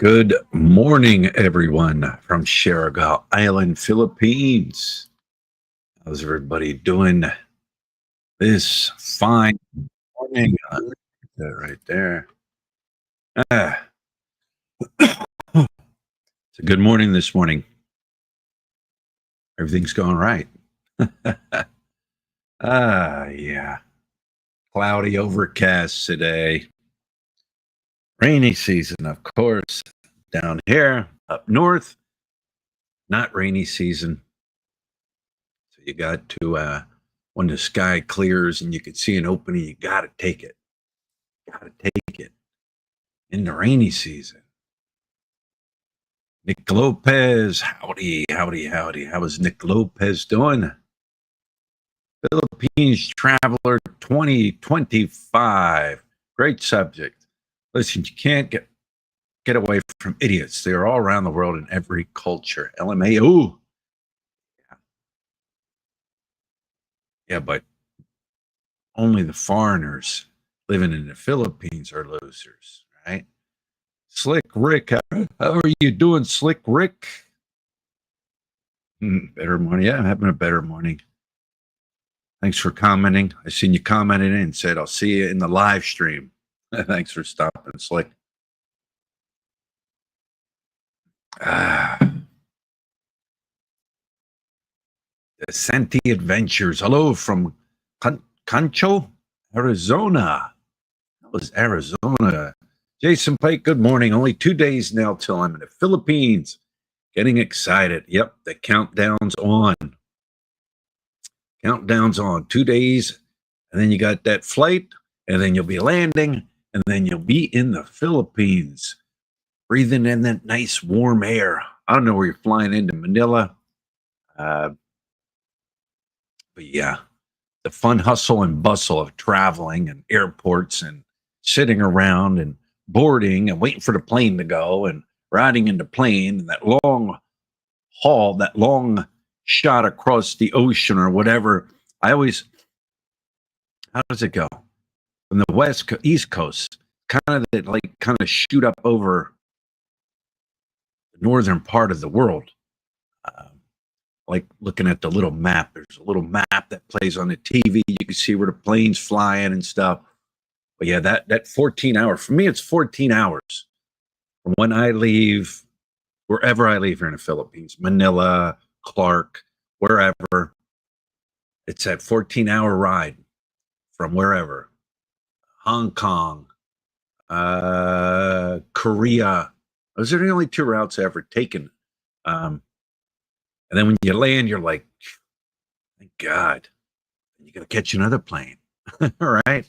Good morning, everyone from Siargao Island, Philippines. How's everybody doing this fine morning? Look at that right there. Ah, it's a good morning this morning. Everything's going right. Yeah. Cloudy, overcast today. Rainy season, of course. Down here, up north, not rainy season. So you got to, when the sky clears and you can see an opening, you got to take it. Got to take it in the rainy season. Nick Lopez, howdy, howdy, howdy. How is Nick Lopez doing? Philippines Traveler 2025. Great subject. Listen, you can't get away from idiots. They are all around the world in every culture. LMAO. Yeah, but only the foreigners living in the Philippines are losers, right? Slick Rick, how are you doing, Slick Rick? Better morning. Yeah, I'm having a better morning. Thanks for commenting. I seen you commented in and said, I'll see you in the live stream. Thanks for stopping, Slick. The Santi Adventures. Hello from Concho, Arizona. That was Arizona. Jason Pike, good morning. Only 2 days now till I'm in the Philippines. Getting excited. Yep, the countdown's on. Countdown's on. 2 days, and then you got that flight, and then you'll be landing, and then you'll be in the Philippines, breathing in that nice warm air. I don't know where you're flying into Manila, but yeah, the fun hustle and bustle of traveling and airports and sitting around and boarding and waiting for the plane to go and riding in the plane and that long haul, that long shot across the ocean or whatever. How does it go? From the East Coast, kind of shoot up over the northern part of the world. Like looking at the little map. There's a little map that plays on the TV. You can see where the plane's flying and stuff. But yeah, that 14 hour, for me, it's 14 hours from when I leave, wherever I leave here in the Philippines, Manila, Clark, wherever. It's that 14-hour ride from wherever. Hong Kong, Korea. Those are the only two routes I ever taken. And then when you land, you're like, thank God, you're going to catch another plane. All right.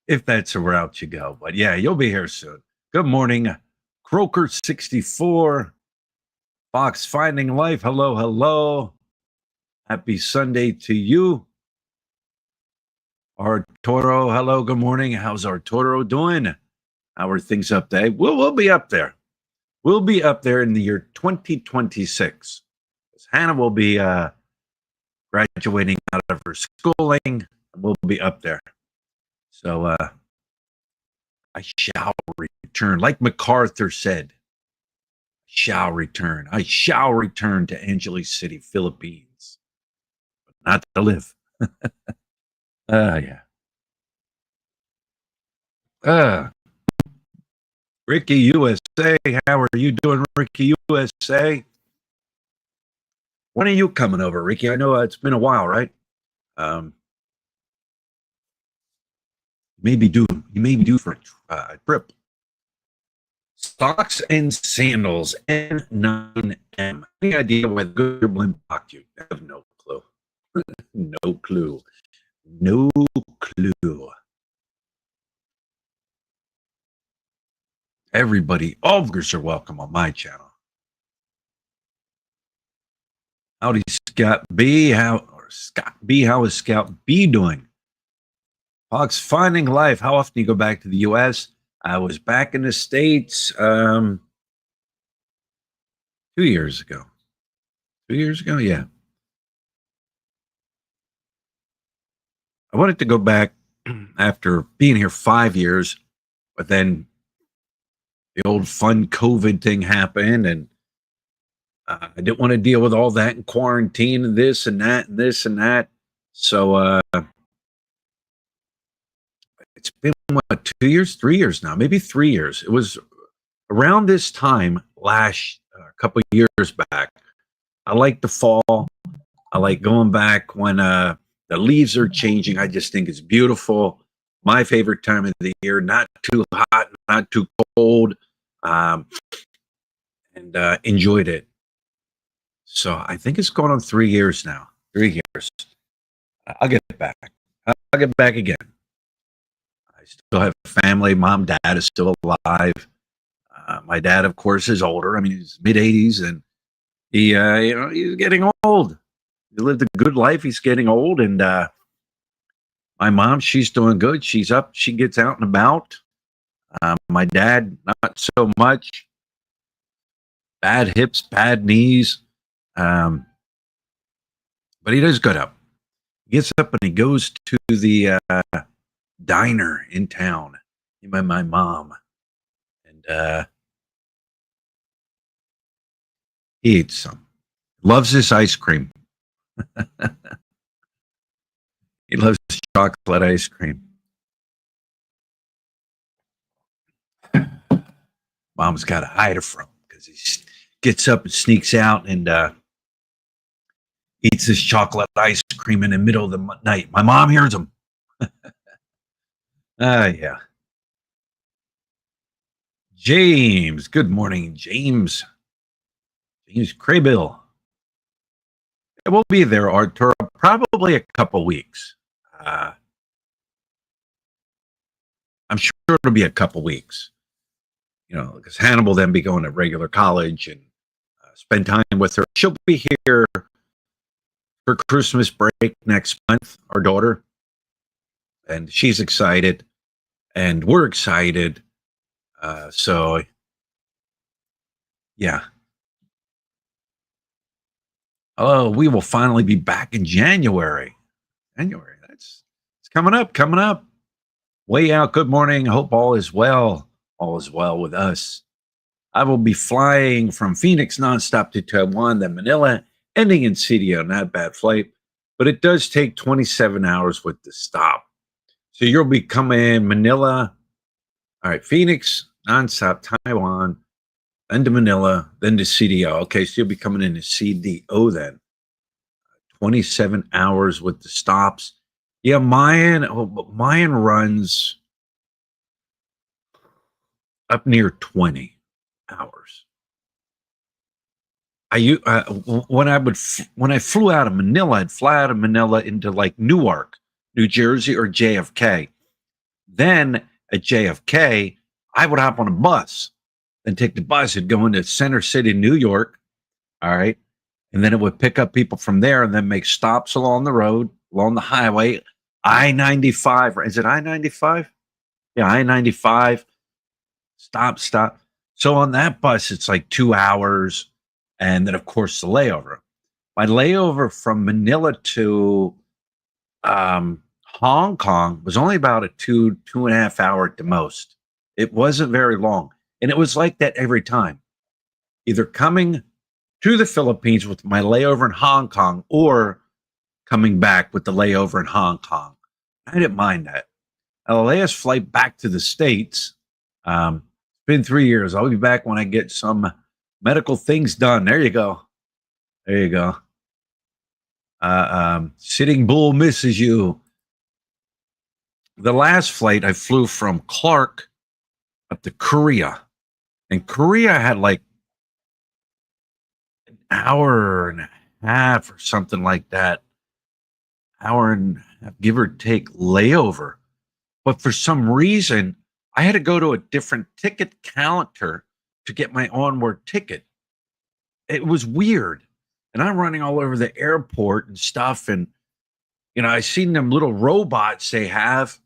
If that's the route you go. But yeah, you'll be here soon. Good morning, Croker64, Fox Finding Life. Hello, hello. Happy Sunday to you. Arturo, hello, good morning. How's Arturo doing? How are things up there? We'll be up there. We'll be up there in the year 2026. Hannah will be graduating out of her schooling. We'll be up there. So I shall return. Like MacArthur said, shall return. I shall return to Angeles City, Philippines. But not to live. Yeah. Ricky USA. How are you doing, Ricky USA? When are you coming over, Ricky? I know it's been a while, right? You may be due for a trip. Socks and sandals, N9M. Any idea why the Goblin blocked you? I have no clue. No clue. No clue. Everybody, all viewers are welcome on my channel. Howdy, Scott B. How is Scout B doing? Fox Finding Life. How often do you go back to the U.S.? I was back in the States 2 years ago. 2 years ago, yeah. I wanted to go back after being here 5 years, but then the old fun COVID thing happened, and I didn't want to deal with all that in quarantine and this and that and this and that. So it's been what, 2 years, 3 years now, maybe 3 years. It was around this time last a couple of years back. I like the fall. I like going back when the leaves are changing. I just think it's beautiful. My favorite time of the year. Not too hot, not too cold, um, and enjoyed it. So I think it's going on 3 years now. 3 years. I'll get back. I'll get back again. I still have family. Mom, dad is still alive. My dad, of course, is older. I mean, he's mid 80s, and he's getting old. He lived a good life. He's getting old, and my mom, she's doing good. She's up. She gets out and about. My dad, not so much. Bad hips, bad knees, um, but he does good up. He gets up and he goes to the diner in town. Him and my mom, and he eats some. Loves this ice cream. He loves chocolate ice cream. Mom's got to hide it from him because he gets up and sneaks out and eats this chocolate ice cream in the middle of the night. My mom hears him. Yeah. James. Good morning, James. James Craybill. We'll be there, Arturo, probably a couple weeks. I'm sure it'll be a couple weeks. Because Hannibal then be going to regular college and spend time with her. She'll be here for Christmas break next month, our daughter. And she's excited. And we're excited. So, yeah. Oh, we will finally be back in January. January. It's coming up. Way out. Good morning. I hope all is well. All is well with us. I will be flying from Phoenix nonstop to Taiwan, then Manila, ending in CDO. Not a bad flight, but it does take 27 hours with the stop. So you'll be coming in Manila. All right, Phoenix, nonstop, Taiwan, then to Manila, then to CDO. Okay, so you'll be coming into CDO then. 27 hours with the stops. Yeah, Mayan runs up near 20 hours. When I flew out of Manila, I'd fly out of Manila into like Newark, New Jersey, or JFK. Then at JFK, I would hop on a bus and take the bus. It'd go into Center City, New York. All right. And then it would pick up people from there and then make stops along the road, along the highway, I-95. Is it I-95? Yeah, I-95. Stop. So on that bus, it's like 2 hours. And then, of course, the layover. My layover from Manila to Hong Kong was only about a 2.5 hour at the most. It wasn't very long. And it was like that every time. Either coming to the Philippines with my layover in Hong Kong or coming back with the layover in Hong Kong. I didn't mind that. Now, the last flight back to the States, it's been 3 years. I'll be back when I get some medical things done. There you go. Sitting Bull misses you. The last flight, I flew from Clark up to Korea. And Korea had like an hour and a half or something like that. Hour and a half, give or take, layover. But for some reason, I had to go to a different ticket counter to get my onward ticket. It was weird. And I'm running all over the airport and stuff. And, I seen them little robots they have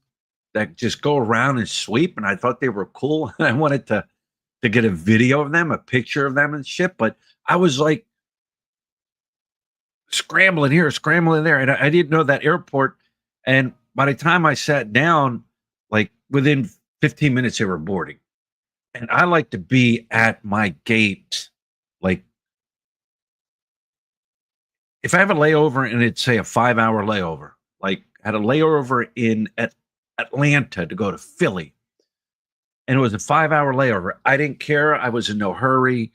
that just go around and sweep. And I thought they were cool. And I wanted to get a video of them, a picture of them and shit. But I was like scrambling here, scrambling there. And I didn't know that airport. And by the time I sat down, like within 15 minutes, they were boarding. And I like to be at my gate. Like, if I have a layover and it's, say, a 5 hour layover, like, had a layover in Atlanta to go to Philly, and it was a 5 hour layover. I didn't care. I was in no hurry.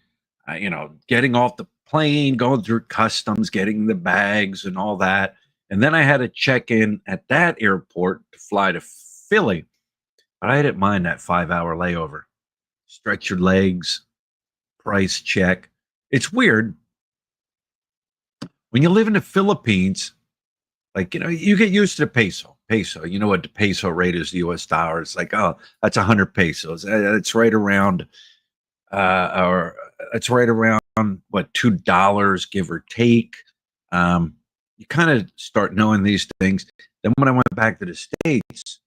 Getting off the plane, going through customs, getting the bags and all that. And then I had to check in at that airport to fly to Philly. But I didn't mind that 5 hour layover. Stretch your legs, price check. It's weird. When you live in the Philippines, like, you get used to the peso. Peso, you know what the peso rate is, the US dollar. It's like, oh, that's 100 pesos. It's right around, or it's right around, what, $2, give or take. You kind of start knowing these things. Then when I went back to the States,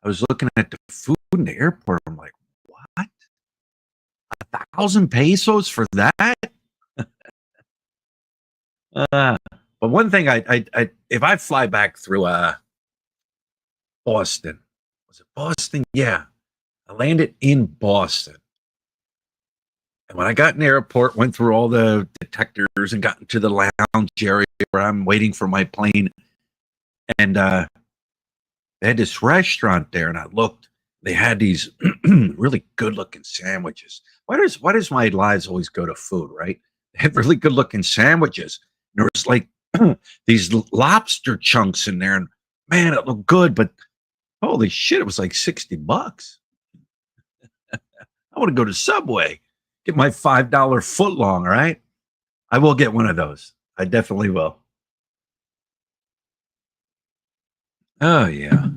I was looking at the food in the airport. I'm like, what? 1,000 pesos for that? Uh, but one thing, if I fly back through Boston, was it Boston? Yeah, I landed in Boston, and when I got in the airport, went through all the detectors and got into the lounge area where I'm waiting for my plane, and they had this restaurant there, and I looked. They had these really good-looking sandwiches. Why does my lives always go to food, right? They had really good-looking sandwiches. And there was like these lobster chunks in there, and man, it looked good, but holy shit, it was like $60. I want to go to Subway, get my $5 foot long, right? I will get one of those. I definitely will. Oh yeah.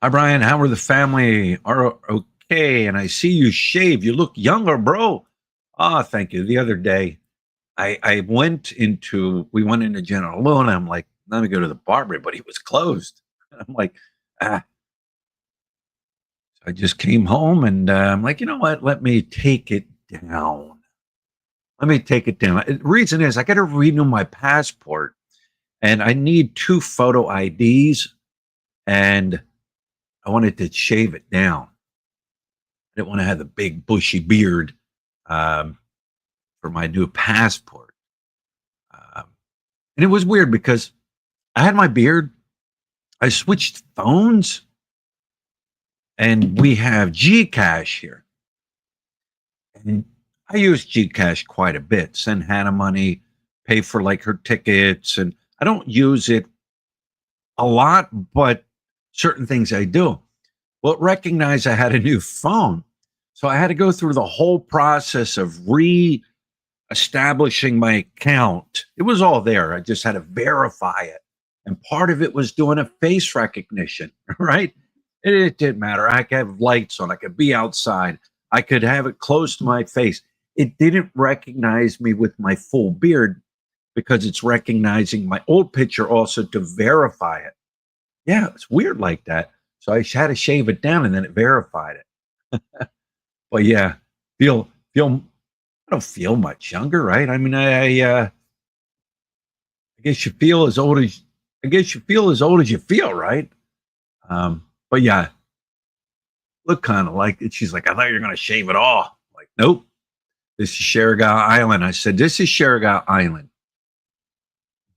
Hi Brian, how are the family? Are okay, and I see you shave. You look younger, bro. Ah, thank you. The other day, we went into General Luna. I'm like, let me go to the barber, but he was closed. I'm like, ah. I just came home and I'm like, you know what? Let me take it down. Let me take it down. The reason is I got to renew my passport and I need two photo IDs and I wanted to shave it down. I didn't want to have the big bushy beard um, for my new passport. Um, and it was weird because I had my beard. I switched phones and we have Gcash here. And I use Gcash quite a bit. Send Hannah money, pay for like her tickets, and I don't use it a lot, but certain things I do. Well, it recognized I had a new phone, so I had to go through the whole process of re-establishing my account. It was all there. I just had to verify it, and part of it was doing a face recognition. Right? It didn't matter. I could have lights on. I could be outside. I could have it close to my face. It didn't recognize me with my full beard because it's recognizing my old picture also to verify it. Yeah, it's weird like that. So I had to shave it down and then it verified it. But yeah, feel I don't feel much younger, right? I mean, I guess you feel as old as I guess you feel as old as you feel, right? But yeah, look kind of like it. She's like, I thought you were gonna shave it off. I'm like, nope. This is Sherigao Island. I said, this is Sherigao Island.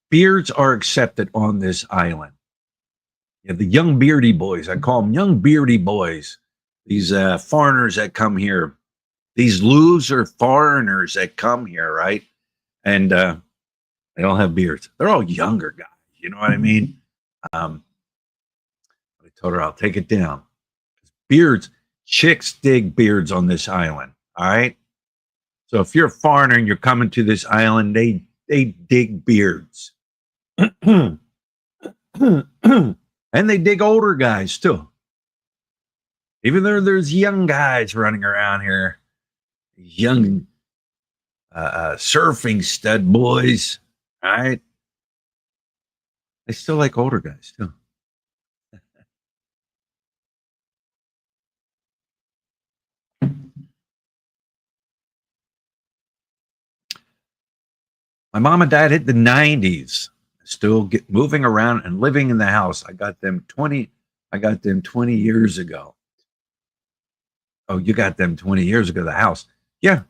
Beards are accepted on this island. Yeah, the young beardy boys. I call them young beardy boys. These foreigners that come here. These loser foreigners that come here, right? And they all have beards. They're all younger guys. You know what I mean? Um, I told her I'll take it down. Beards, chicks dig beards on this island. All right. So if you're a foreigner and you're coming to this island, they dig beards. And they dig older guys too. Even though there's young guys running around here, young surfing stud boys, all right? They still like older guys too. My mom and dad hit the 90s. still get moving around and living in the house. I got them 20 years ago. Oh, you got them 20 years ago, the house. Yeah.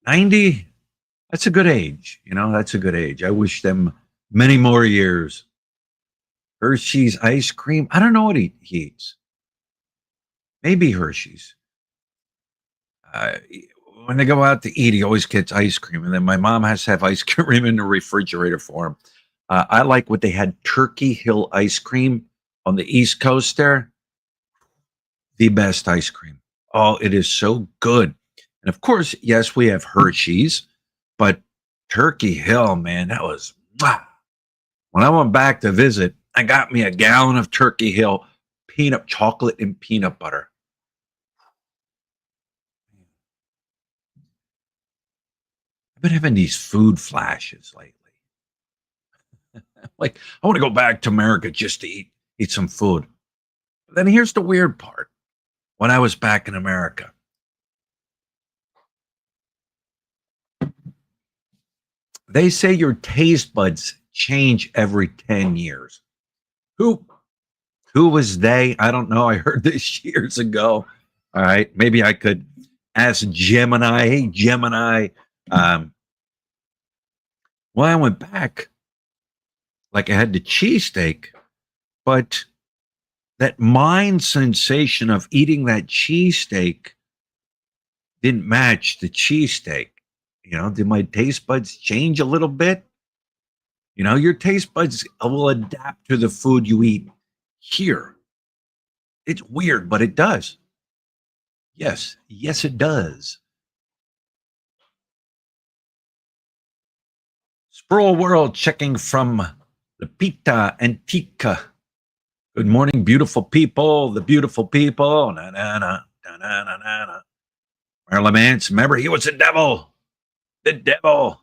90, that's a good age. That's a good age. I wish them many more years. Hershey's ice cream. I don't know what he eats. Maybe Hershey's. Uh, when they go out to eat, he always gets ice cream. And then my mom has to have ice cream in the refrigerator for him. I like what they had, Turkey Hill ice cream on the East Coast there. The best ice cream. Oh, it is so good. And of course, yes, we have Hershey's, but Turkey Hill, man, that was, when I went back to visit, I got me a gallon of Turkey Hill peanut chocolate and peanut butter. I've been having these food flashes lately. Like, I want to go back to America just to eat some food. But then here's the weird part. When I was back in America, they say your taste buds change every 10 years. Who was they? I don't know. I heard this years ago. All right. Maybe I could ask Gemini. Hey, Gemini. Well, I went back, like I had the cheesesteak, but that mind sensation of eating that cheesesteak didn't match the cheesesteak. Did my taste buds change a little bit? Your taste buds will adapt to the food you eat here. It's weird, but it does. Yes, it does. Sproul World checking from the Pita Antica. Good morning, beautiful people. The beautiful people. Na, na, na, na, na, na, na. Marilyn Manson, remember, he was the devil. The devil.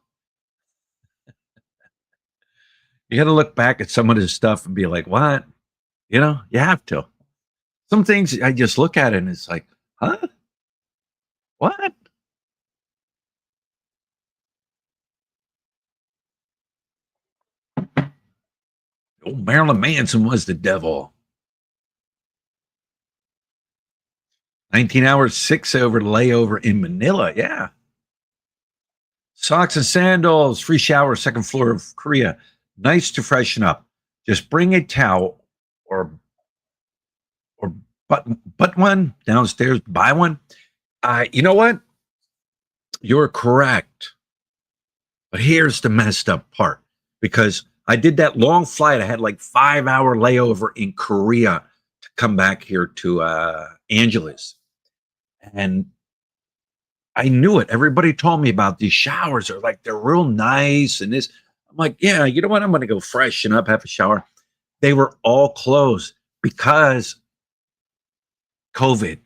You got to look back at some of this stuff and be like, what? You have to. Some things I just look at it and it's like, huh? What? Oh, Marilyn Manson was the devil. 19 hours, 6 over layover in Manila. Yeah. Socks and sandals, free shower, second floor of Korea. Nice to freshen up. Just bring a towel or but one downstairs, buy one. You know what? You're correct. But here's the messed up part, because I did that long flight. I had like 5-hour layover in Korea to come back here to Angeles. And I knew it. Everybody told me about these showers. They're real nice. And this, I'm like, yeah, you know what? I'm going to go freshen up, have a shower. They were all closed because COVID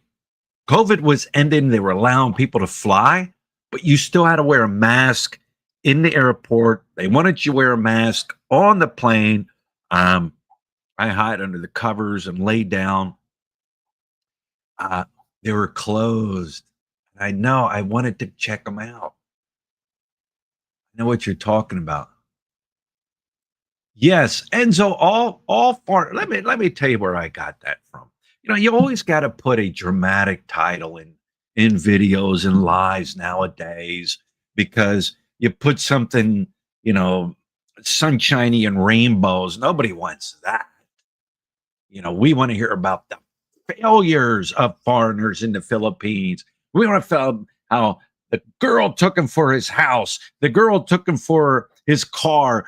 was ending. They were allowing people to fly, but you still had to wear a mask in the airport. They wanted you to wear a mask on the plane. I hid under the covers and laid down. They were closed. I know. I wanted to check them out. I know what you're talking about. Yes, Enzo, all far. Let me tell you where I got that from. You always got to put a dramatic title in videos and lives nowadays, because you put something, sunshiny and rainbows. Nobody wants that. We want to hear about the failures of foreigners in the Philippines. We want to tell how the girl took him for his house. The girl took him for his car.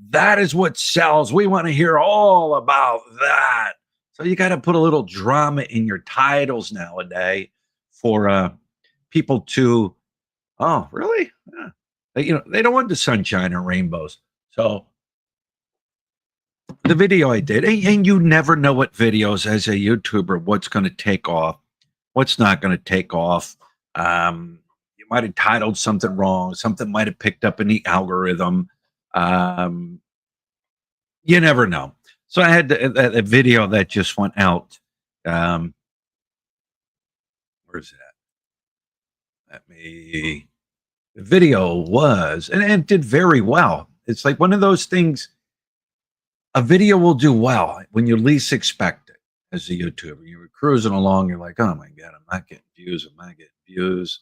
That is what sells. We want to hear all about that. So you got to put a little drama in your titles nowadays for people to, oh, really? Yeah. They don't want the sunshine and rainbows. So the video I did, and you never know what videos as a YouTuber, what's going to take off, what's not going to take off. You might have titled something wrong. Something might have picked up in the algorithm. You never know. So I had a video that just went out. Where's it at? Let me The video was, and it did very well. It's like one of those things, a video will do well when you least expect it as a YouTuber. You were cruising along, you're like, oh my God, I'm not getting views, I'm not getting views.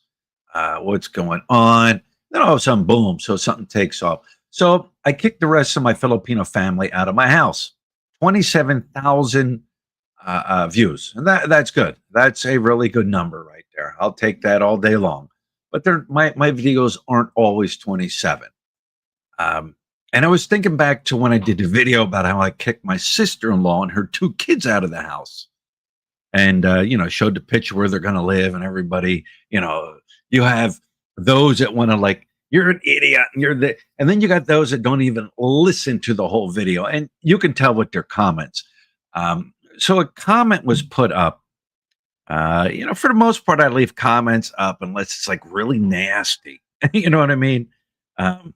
What's going on? Then all of a sudden, boom, so something takes off. So I kicked the rest of my Filipino family out of my house. 27,000 views. And that's good. That's a really good number right there. I'll take that all day long. But my videos aren't always 27. Um, and I was thinking back to when I did a video about how I kicked my sister-in-law and her two kids out of the house. And showed the picture where they're gonna live, and everybody, you have those that want to like, you're an idiot, and and then you got those that don't even listen to the whole video, and you can tell with their comments. So a comment was put up. For the most part, I leave comments up unless it's like really nasty. You know what I mean? Um,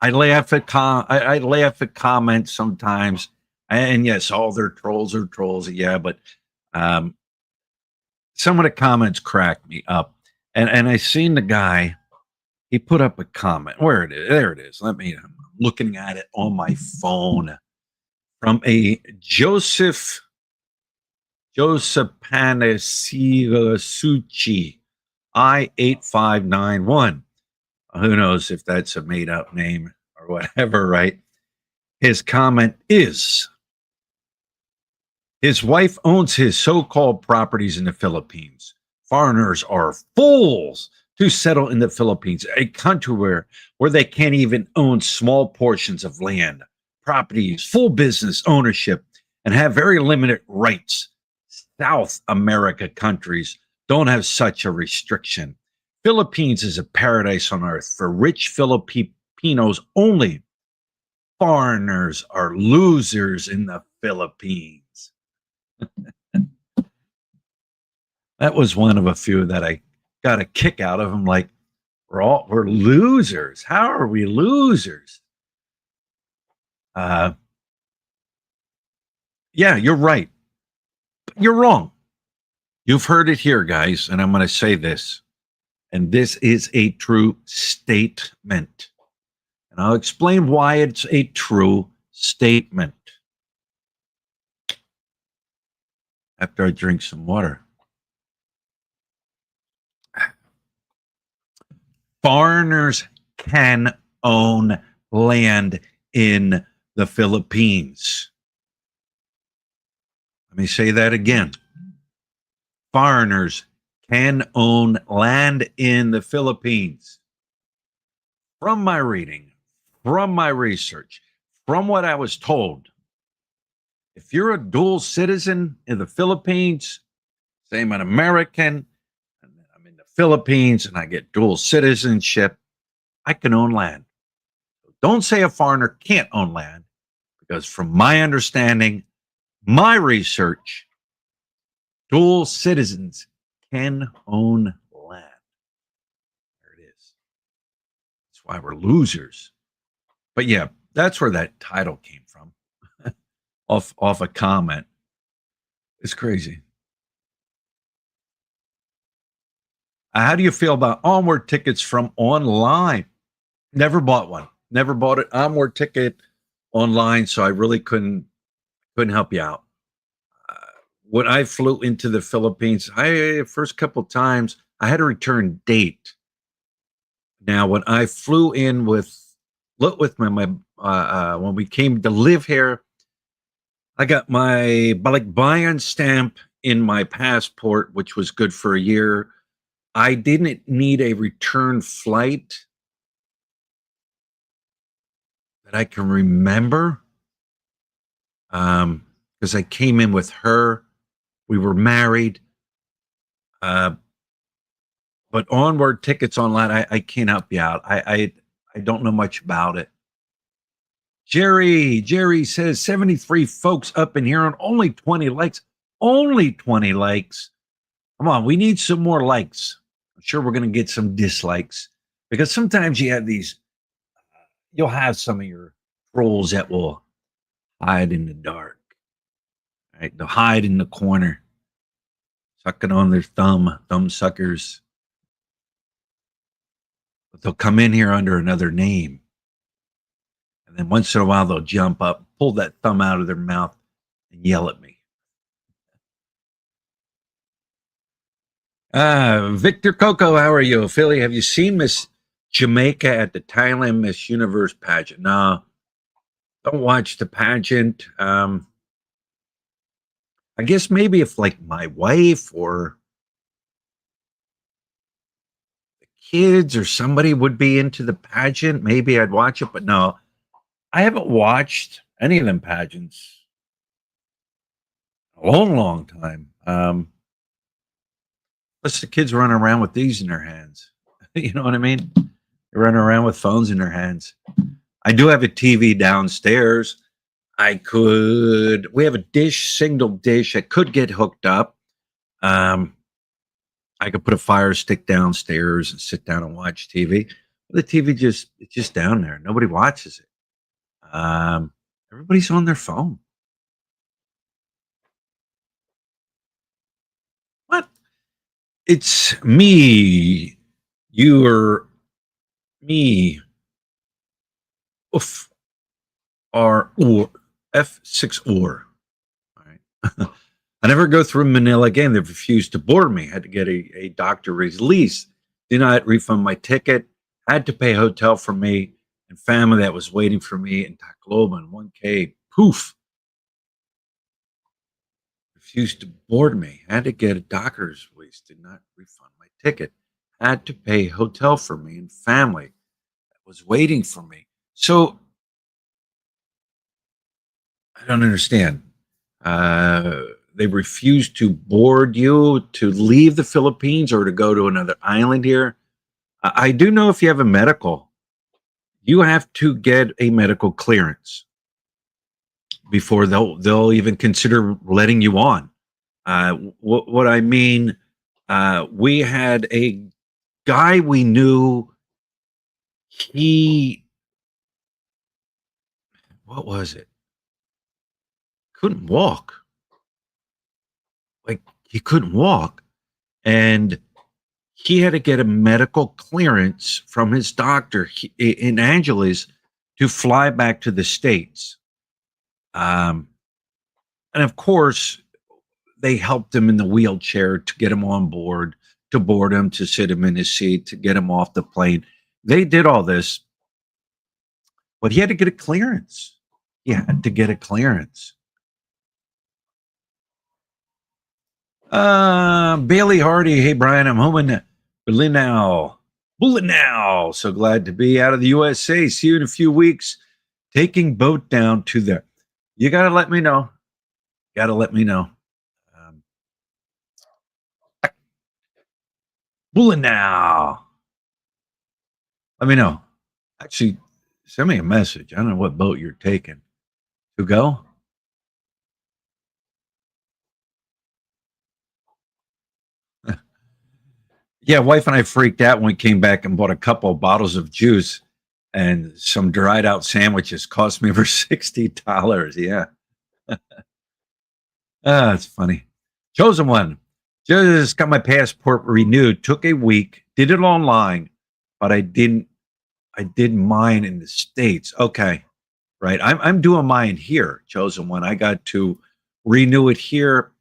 I laugh at comments sometimes, and yes, all their trolls are trolls. Yeah, but um, some of the comments crack me up. And I seen the guy. He put up a comment. Where it is? There it is. I'm looking at it on my phone from a Joseph Panasirasuchi I8591. Who knows if that's a made up name or whatever, right? His comment is his wife owns his so called properties in the Philippines. Foreigners are fools to settle in the Philippines, a country where they can't even own small portions of land, properties, full business ownership, and have very limited rights. South America countries don't have such a restriction. Philippines is a paradise on earth for rich Filipinos only. Foreigners are losers in the Philippines. That was one of a few that I got a kick out of. I'm like, we're losers. How are we losers? Yeah, you're right. You're wrong. You've heard it here, guys, and I'm going to say this. And this is a true statement. And I'll explain why it's a true statement after I drink some water. Foreigners can own land in the Philippines. Let me say that again. Foreigners can own land in the Philippines. From my reading, from my research, from what I was told, if you're a dual citizen in the Philippines, say I'm an American, and I'm in the Philippines and I get dual citizenship, I can own land. Don't say a foreigner can't own land, because from my understanding, my research, dual citizens can own land. There it is. That's why we're losers. But yeah, that's where that title came from. off a comment. It's crazy. How do you feel about Onward tickets from online? Never bought one. Never bought an Onward ticket online, so I really couldn't help you out. When I flew into the Philippines, first couple times I had a return date. Now, when I flew in with my when we came to live here, I got my Balikbayan stamp in my passport, which was good for a year. I didn't need a return flight that I can remember, because I came in with her. We were married. But Onward tickets online, I can't help you out. I don't know much about it. Jerry says 73 folks up in here and only 20 likes. Only 20 likes. Come on, we need some more likes. I'm sure we're going to get some dislikes, because sometimes you have you'll have some of your trolls that will hide in the dark. Right? They'll hide in the corner, sucking on their thumb suckers. but they'll come in here under another name. And then once in a while, they'll jump up, pull that thumb out of their mouth, and yell at me. Victor Coco, how are you? Philly, have you seen Miss Jamaica at the Thailand Miss Universe pageant? No, don't watch the pageant. I guess maybe if like my wife or the kids or somebody would be into the pageant, maybe I'd watch it. But no, I haven't watched any of them pageants in a long, long time. Plus the kids running around with these in their hands. You know what I mean? They're running around with phones in their hands. I do have a TV downstairs. We have a single dish. I could get hooked up. I could put a Fire Stick downstairs and sit down and watch TV. The TV it's just down there. Nobody watches it. Everybody's on their phone. What? It's me. You're me. Oof. Or F6 or. All right. I never go through Manila again. They refused to board me. Had to get a doctor release. Did not refund my ticket. Had to pay hotel for me and family that was waiting for me in Tacloban. 1K. Poof. Refused to board me. Had to get a doctor's release. Did not refund my ticket. Had to pay hotel for me and family that was waiting for me. So I don't understand. They refused to board you to leave the Philippines or to go to another island here. I do know if you have a medical, you have to get a medical clearance before they'll even consider letting you on. What I mean, we had a guy we knew. What was it? Couldn't walk. Like he couldn't walk, and he had to get a medical clearance from his doctor in Angeles to fly back to the States. And of course, they helped him in the wheelchair to get him on board, to board him, to sit him in his seat, to get him off the plane. They did all this, but he had to get a clearance. He had to get a clearance. Bailey Hardy. Hey, Brian, I'm home in Berlin now. So glad to be out of the USA. See you in a few weeks. Taking boat down to there. You got to let me know. Now. Let me know. Actually, send me a message. I don't know what boat you're taking to go. Yeah, wife and I freaked out when we came back and bought a couple of bottles of juice and some dried out sandwiches. Cost me over $60. Yeah. It's funny. Chosen one. Just got my passport renewed. Took a week. Did it online, but I did mine in the States. Okay. Right. I'm doing mine here. Chosen one. I got to renew it here.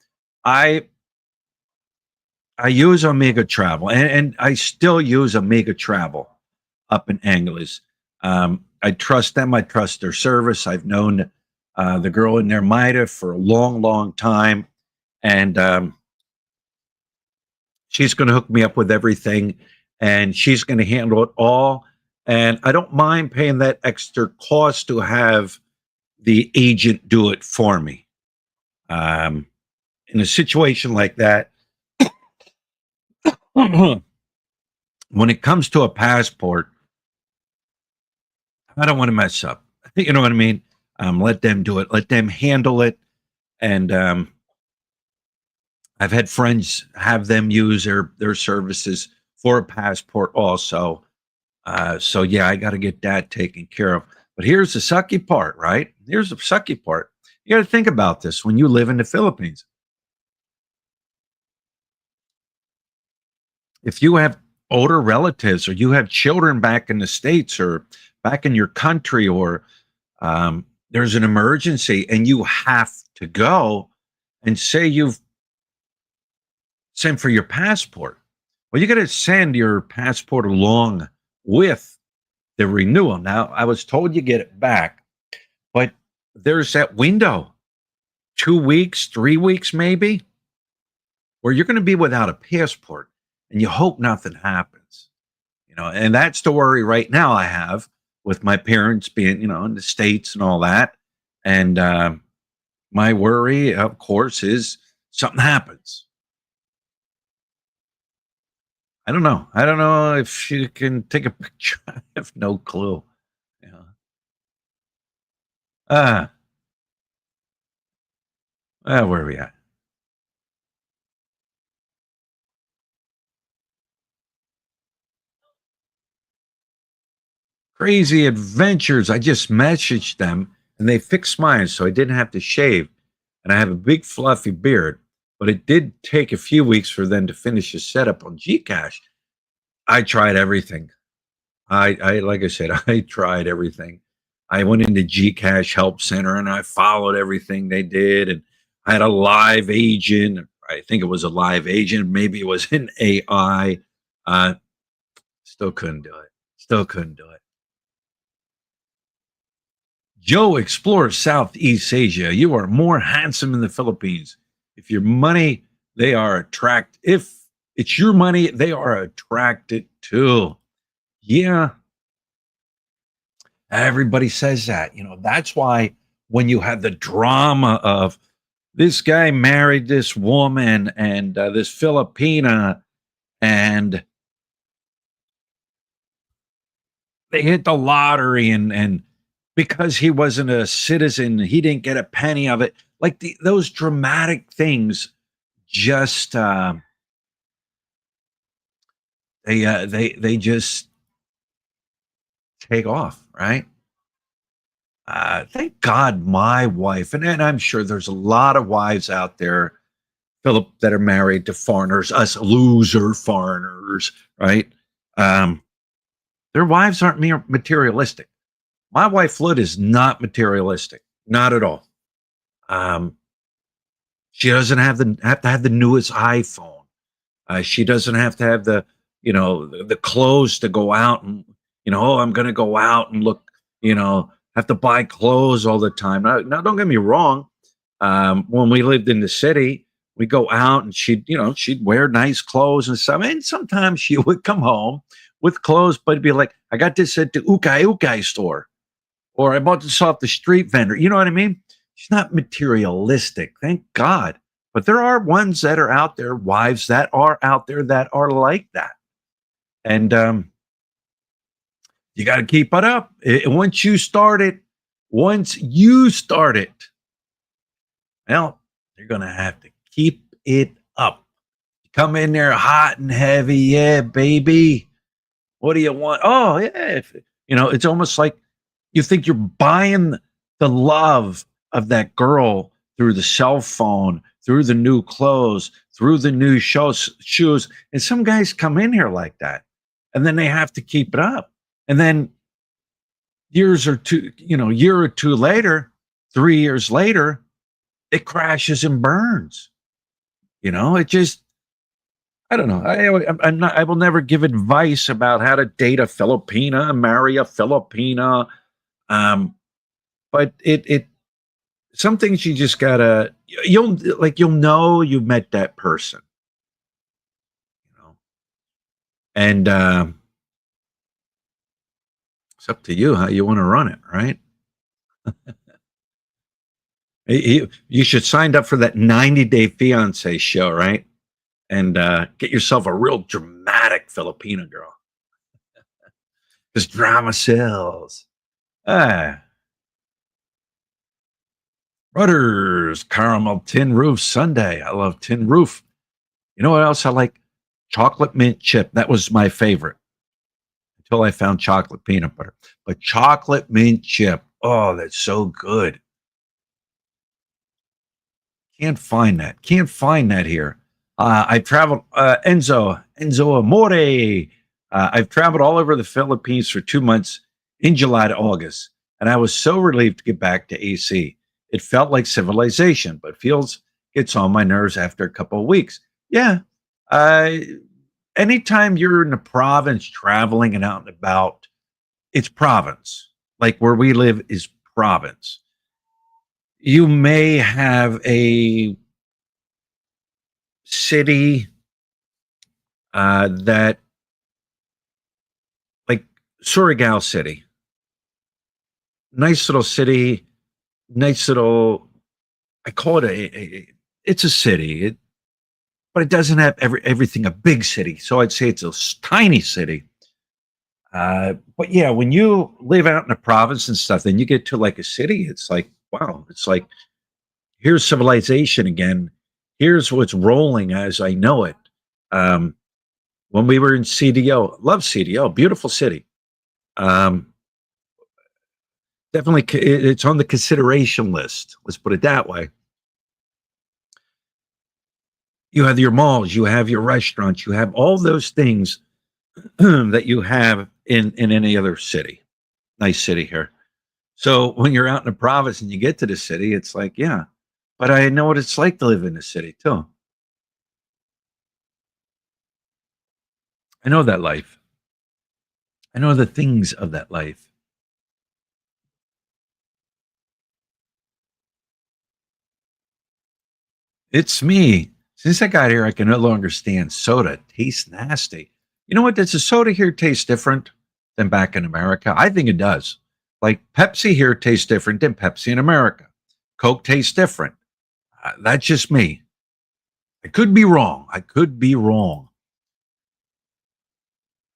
I use Omega Travel, and I still use Omega Travel up in Angeles. I trust them. I trust their service. I've known the girl in there, Maida, for a long, long time, and she's going to hook me up with everything, and she's going to handle it all. And I don't mind paying that extra cost to have the agent do it for me. In a situation like that, when it comes to a passport, I don't want to mess up. You know what I mean? Let them do it. Let them handle it. And I've had friends have them use their services for a passport also. So yeah, I got to get that taken care of. But here's the sucky part, right? Here's the sucky part. You got to think about this when you live in the Philippines. If you have older relatives, or you have children back in the States or back in your country, or there's an emergency and you have to go, and say you've sent for your passport. Well, you got to send your passport along with the renewal. Now, I was told you get it back, but there's that window, 2 weeks, 3 weeks, maybe, where you're going to be without a passport, and you hope nothing happens. And that's the worry right now I have with my parents being, in the States and all that. And my worry, of course, is something happens. I don't know. I don't know if you can take a picture. I have no clue. Yeah. Uh, where are we at? Crazy Adventures. I just messaged them and they fixed mine so I didn't have to shave. And I have a big fluffy beard, but it did take a few weeks for them to finish the setup on Gcash. I tried everything. I like I said, I tried everything. I went into Gcash Help Center and I followed everything they did. And I had a live agent. I think it was a live agent. Maybe it was an AI. Uh, Still couldn't do it. Still couldn't do it. Joe explores Southeast Asia. You are more handsome in the Philippines. If your money, they are attracted. If it's your money, they are attracted to. Yeah, everybody says that. That's why when you have the drama of this guy married this woman and this Filipina, and they hit the lottery, and because he wasn't a citizen, he didn't get a penny of it. Like those dramatic things, just they just take off, right? Thank God my wife, and I'm sure there's a lot of wives out there, Philip, that are married to foreigners, us loser foreigners, right? Um, their wives aren't materialistic. My wife Lud is not materialistic, not at all. Um, she doesn't have to have the newest iPhone. She doesn't have to have the clothes to go out and, oh, I'm going to go out and look, have to buy clothes all the time. Now don't get me wrong. When we lived in the city, we go out and she'd wear nice clothes and stuff. And sometimes she would come home with clothes, but it'd be like, I got this at the Ukay Ukay store, or I bought this off the street vendor. You know what I mean? She's not materialistic, thank God. But there are ones that are out there, wives that are out there that are like that. And you got to keep it up. Once you start it, well, you're going to have to keep it up. Come in there hot and heavy. Yeah, baby. What do you want? Oh, yeah. It's almost like you think you're buying the love of that girl through the cell phone, through the new clothes, through the new shoes. And some guys come in here like that, and then they have to keep it up. And then year or two later, 3 years later, it crashes and burns. It just, I don't know. I will never give advice about how to date a Filipina, marry a Filipina. But it some things you just gotta, you'll know you met that person, and it's up to you how you want to run it, right? You should sign up for that 90-day fiance show, right? And get yourself a real dramatic Filipina girl, because drama sells. Ah, Rudders Caramel Tin Roof Sunday. I love Tin Roof. You know what else I like? Chocolate mint chip. That was my favorite until I found chocolate peanut butter. But chocolate mint chip, oh, that's so good. Can't find that. Can't find that here. I traveled. Enzo Amore. I've traveled all over the Philippines for 2 months in July to August, and I was so relieved to get back to AC. It felt like civilization, but feels gets on my nerves after a couple of weeks. Yeah. Uh, Anytime you're in the province traveling and out and about, it's province. Like where we live is province. You may have a city that, like Surigao City, nice little city, nice little. I call it it's a city, but it doesn't have everything a big city. So I'd say it's a tiny city. But yeah, when you live out in the province and stuff, then you get to like a city. It's like wow, it's like here's civilization again. Here's what's rolling as I know it. Um, when we were in CDO, love CDO, beautiful city. Um, Definitely, it's on the consideration list. Let's put it that way. You have your malls, you have your restaurants, you have all those things that you have in any other city. Nice city here. So when you're out in the province and you get to the city, it's like, yeah, but I know what it's like to live in the city too. I know that life. I know the things of that life. It's me. Since I got here, I can no longer stand soda. It tastes nasty. You know what? Does the soda here taste different than back in America? I think it does. Like Pepsi here tastes different than Pepsi in America. Coke tastes different. That's just me. I could be wrong. I could be wrong.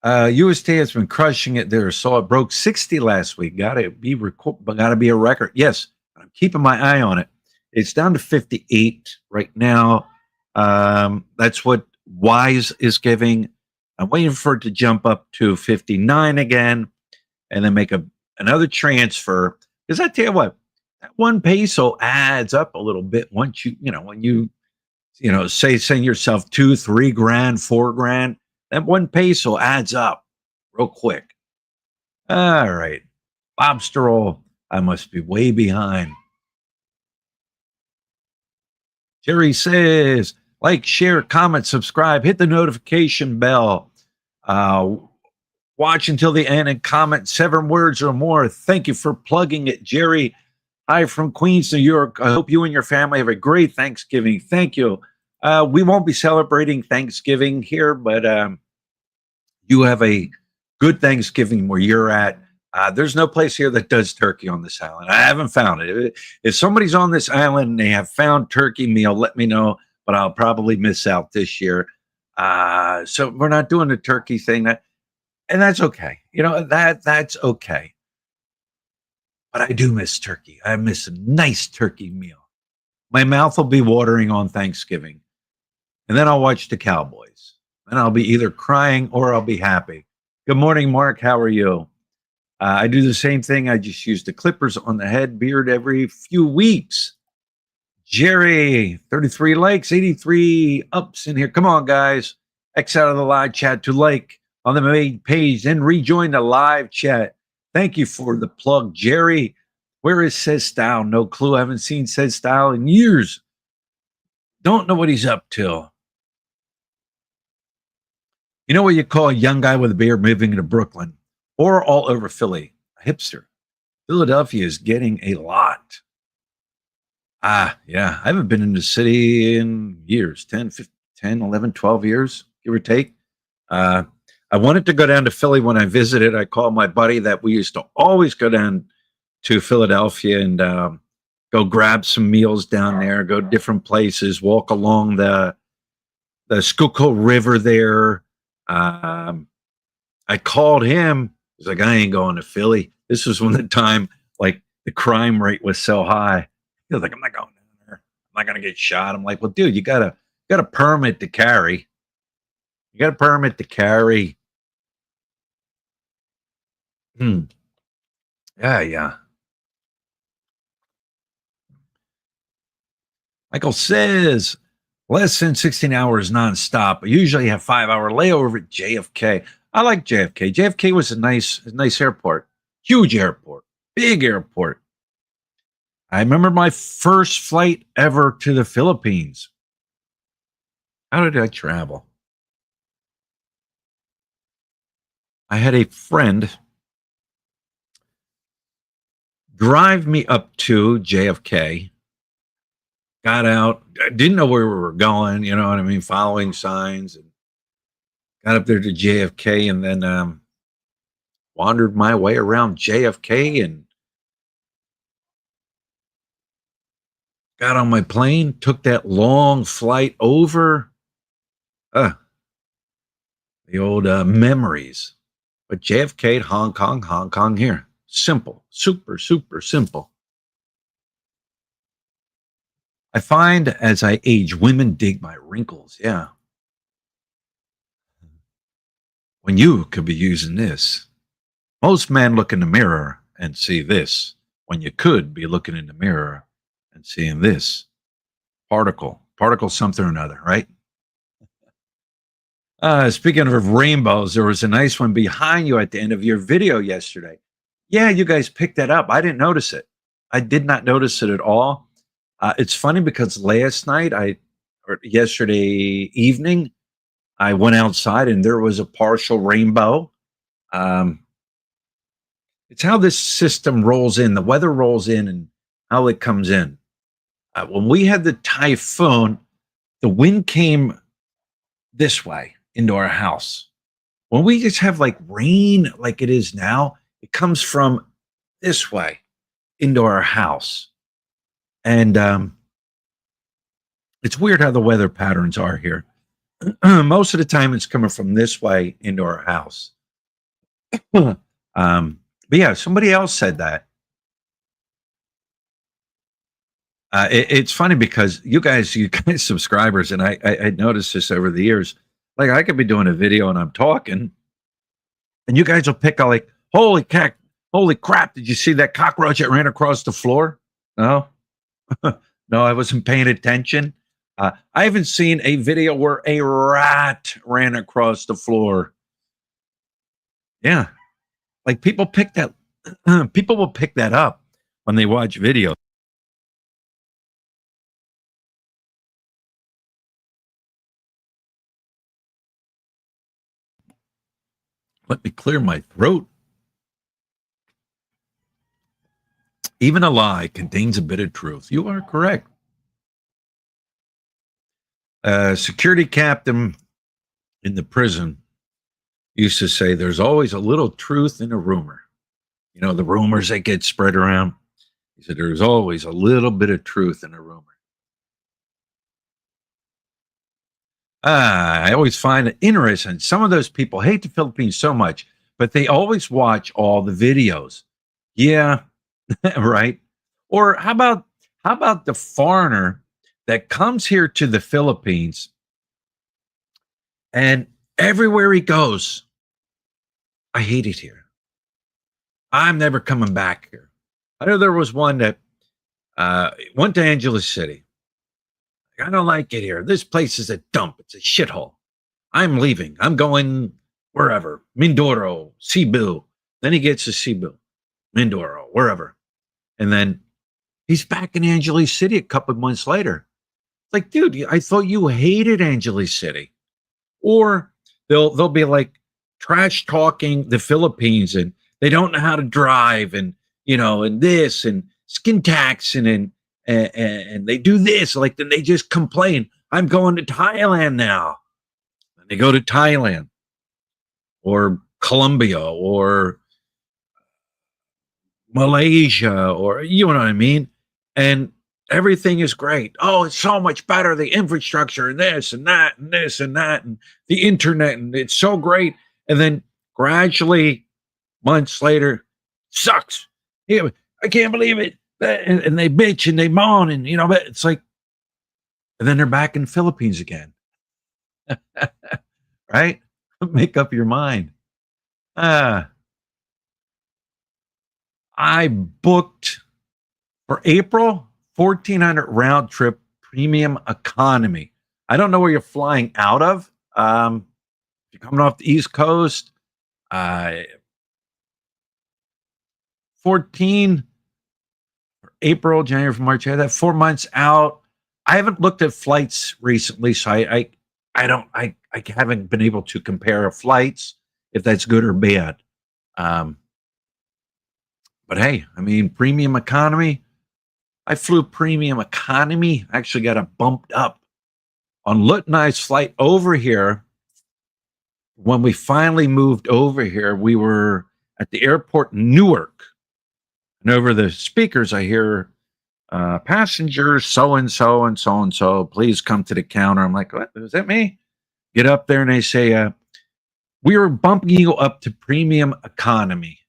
UST has been crushing it there. Saw it broke 60 last week. Got to be a record. Yes, I'm keeping my eye on it. It's down to 58 right now. That's what Wise is giving. I'm waiting for it to jump up to 59 again, and then make another transfer. Because I tell you what, that 1 peso adds up a little bit once when you say send yourself 2, 3 grand, 4 grand, that 1 peso adds up real quick. All right. Lobster roll. I must be way behind. Jerry says, like, share, comment, subscribe, hit the notification bell. Uh, Watch until the end and comment 7 words or more. Thank you for plugging it, Jerry. Hi from Queens, New York. I hope you and your family have a great Thanksgiving. Thank you. We won't be celebrating Thanksgiving here, but you have a good Thanksgiving where you're at. There's no place here that does turkey on this island. I haven't found it. If somebody's on this island and they have found turkey meal, let me know, but I'll probably miss out this year. So we're not doing the turkey thing, and that's okay. That's okay. But I do miss turkey. I miss a nice turkey meal. My mouth will be watering on Thanksgiving, and then I'll watch the Cowboys, and I'll be either crying or I'll be happy. Good morning, Mark. How are you? I do the same thing. I just use the clippers on the head beard every few weeks. Jerry, 33 likes, 83 ups in here. Come on, guys. X out of the live chat to like on the main page, then rejoin the live chat. Thank you for the plug, Jerry. Where is Says Style? No clue. I haven't seen Says Style in years. Don't know what he's up to. You know what you call a young guy with a beard moving into Brooklyn or all over Philly? A hipster. Philadelphia is getting a lot. Yeah. I haven't been in the city in years 10, 15, 10, 11, 12 years, give or take. I wanted to go down to Philly when I visited. I called my buddy that we used to always go down to Philadelphia and go grab some meals down there, go to different places, walk along the Schuylkill River there. I called him. He's like, I ain't going to Philly. This was when the time like the crime rate was so high. He was like, I'm not going down there. I'm not gonna get shot. I'm like, well, dude, you got a permit to carry. You got a permit to carry. Yeah, yeah. Michael says less than 16 hours nonstop. I usually have 5-hour layover at JFK. I like JFK. JFK was a nice airport, huge airport, big airport. I remember my first flight ever to the Philippines. How did I travel? I had a friend drive me up to JFK, got out, didn't know where we were going, you know what I mean, following signs, and got up there to JFK, and then wandered my way around JFK and got on my plane, took that long flight over. Uh, the old memories. But JFK, Hong Kong here. Simple, super, super simple. I find as I age, women dig my wrinkles. Yeah. When you could be using this. Most men look in the mirror and see this, when you could be looking in the mirror and seeing this. Particle something or another, right? Speaking of rainbows, there was a nice one behind you at the end of your video yesterday. Yeah, you guys picked that up. I didn't notice it. I did not notice it at all. It's funny because last night, or yesterday evening, I went outside and there was a partial rainbow. Um, it's how this system rolls in, the weather rolls in, and how it comes in. When we had the typhoon, the wind came this way into our house. When we just have like rain like it is now, it comes from this way into our house. And it's weird how the weather patterns are here. Most of the time, it's coming from this way into our house. But yeah, somebody else said that. It's funny because you guys subscribers, and I noticed this over the years. Like I could be doing a video and I'm talking, and you guys will pick out like, holy crap, did you see that cockroach that ran across the floor? No, no, I wasn't paying attention. I haven't seen a video where a rat ran across the floor. Yeah, like people pick that. People will pick that up when they watch videos. Let me clear my throat. Even a lie contains a bit of truth. You are correct. A security captain in the prison used to say there's always a little truth in a rumor. You know, the rumors that get spread around. He said there's always a little bit of truth in a rumor. I always find it interesting. Some of those people hate the Philippines so much, but they always watch all the videos. Yeah, right. Or how about the foreigner that comes here to the Philippines and everywhere he goes, I hate it here. I'm never coming back here. I know there was one that went to Angeles City. I don't like it here. This place is a dump. It's a shithole. I'm leaving. I'm going wherever. Mindoro, Cebu. Then he gets to Cebu, Mindoro, wherever. And then he's back in Angeles City a couple of months later. It's like, dude, I thought you hated Angeles City. Or they'll be like trash talking the Philippines and they don't know how to drive and you know and this and skin taxing and they do this like then they just complain. I'm going to Thailand now. And they go to Thailand or Colombia or Malaysia or you know what I mean? And everything is great. Oh, it's so much better. The infrastructure and this and that and this and that and the internet and it's so great. And then gradually, months later, sucks. Yeah, I can't believe it. And they bitch and they moan and you know, but it's like, and then they're back in the Philippines again. Right? Make up your mind. Uh, I booked for April 1,400 round trip premium economy. I don't know where you're flying out of. If you're coming off the East Coast, Uh, 14, April, January, March. I had that 4 months out. I haven't looked at flights recently, so I haven't been able to compare flights if that's good or bad. Um, but hey, I mean, premium economy. I flew premium economy. Actually, got it bumped up on Lut and I's flight over here. When we finally moved over here, we were at the airport in Newark, and over the speakers, I hear passengers so and so and so and so, please come to the counter. I'm like, what? Is that me? Get up there, and they say, we were bumping you up to premium economy.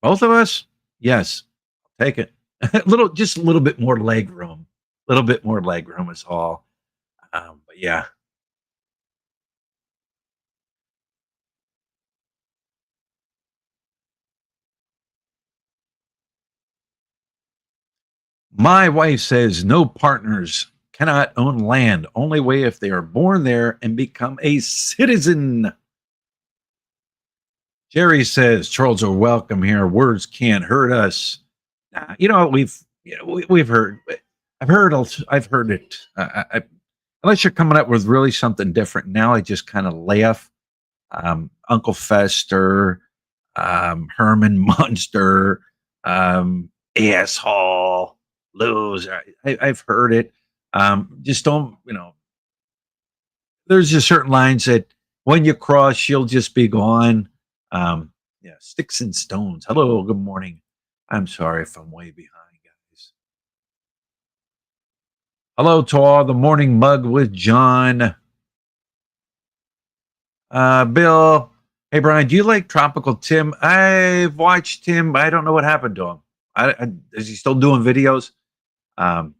Both of us? Yes. Take it. Just a little bit more leg room. A little bit more leg room is all. But yeah. My wife says no partners cannot own land. Only way if they are born there and become a citizen. Jerry says trolls are welcome here. Words can't hurt us. We've heard. I've heard it. Unless you're coming up with really something different. Now I just kind of laugh. Uncle Fester, Herman Munster, asshole, loser. I've heard it. Just don't, there's just certain lines that when you cross, you'll just be gone. Yeah, sticks and stones. Hello, good morning. I'm sorry if I'm way behind, guys. Hello to all the morning mug with John. Bill, hey Brian, do you like Tropical Tim? I've watched him. I don't know what happened to him. Is he still doing videos? Um,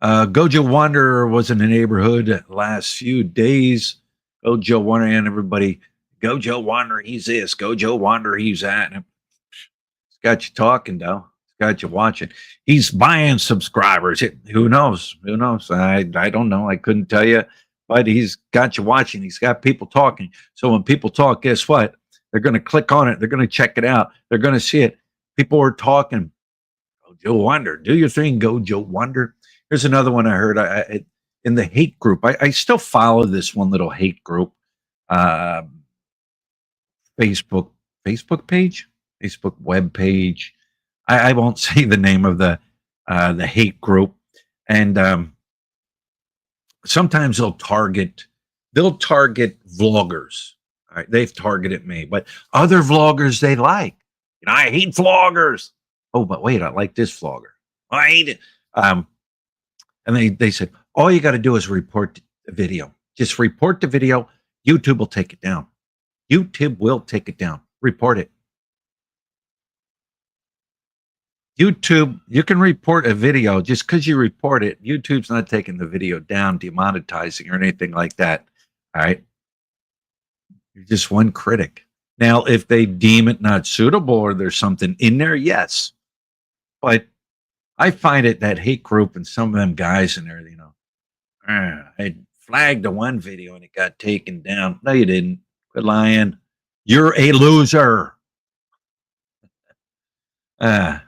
Gojo Wanderer was in the neighborhood last few days. Gojo Wanderer and everybody. Gojo Wanderer, he's this. Gojo Wanderer, he's that. It's got you talking, though. It's got you watching. He's buying subscribers. Who knows? Who knows? I don't know. I couldn't tell you. But he's got you watching. He's got people talking. So when people talk, guess what? They're going to click on it. They're going to check it out. They're going to see it. People are talking. Gojo Wonder, do your thing, Gojo Wonder. Here's another one I heard in the hate group. I still follow this one little hate group, Facebook page, Facebook web page. I won't say the name of the hate group, and sometimes they'll target vloggers. All right, they've targeted me, but other vloggers they like. I hate vloggers. Oh, but wait, I like this vlogger. I hate it. And they said, all you got to do is report the video. Just report the video. YouTube will take it down. YouTube will take it down. Report it. YouTube, you can report a video just because you report it. YouTube's not taking the video down, demonetizing or anything like that. All right. You're just one critic. Now, if they deem it not suitable or there's something in there, yes. But I find it that hate group and some of them guys in there, I flagged the one video and it got taken down. No, you didn't. Quit lying. You're a loser. What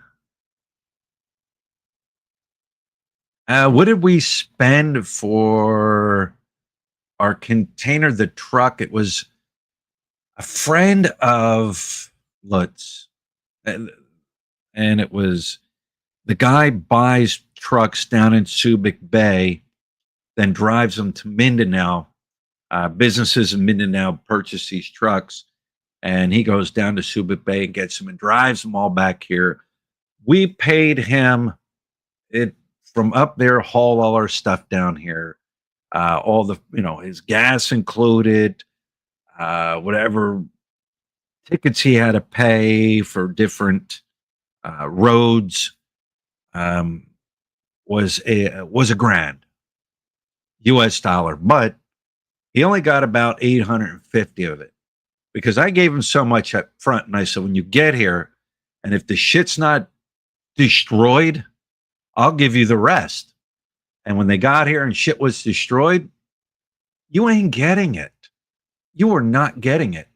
did we spend for our container, the truck? It was a friend of Lutz, and it was the guy buys trucks down in Subic Bay, then drives them to Mindanao. Businesses in Mindanao purchase these trucks, and he goes down to Subic Bay and gets them and drives them all back here. We paid him it from up there, haul all our stuff down here. All the, his gas included, whatever tickets he had to pay for different roads was a grand US dollar, but he only got about 850 of it because I gave him so much up front. And I said, when you get here, and if the shit's not destroyed, I'll give you the rest. And when they got here and shit was destroyed, You ain't getting it. You are not getting it.